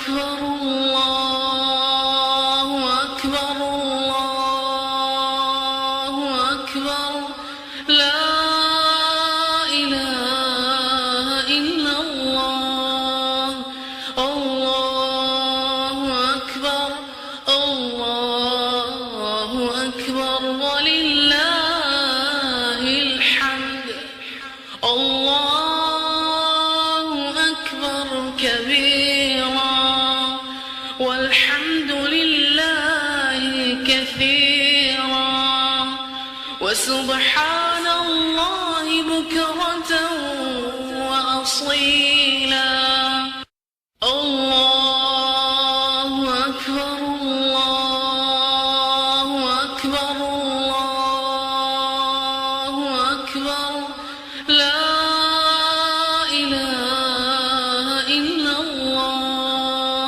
أكبر الله أكبر الله أكبر لا إله إلا الله الله أكبر الله أكبر ولله الحمد الله أكبر كبيرا والحمد لله كثيرا وسبحان الله بكرة وأصيلا الله أكبر الله أكبر الله أكبر لا إله إلا الله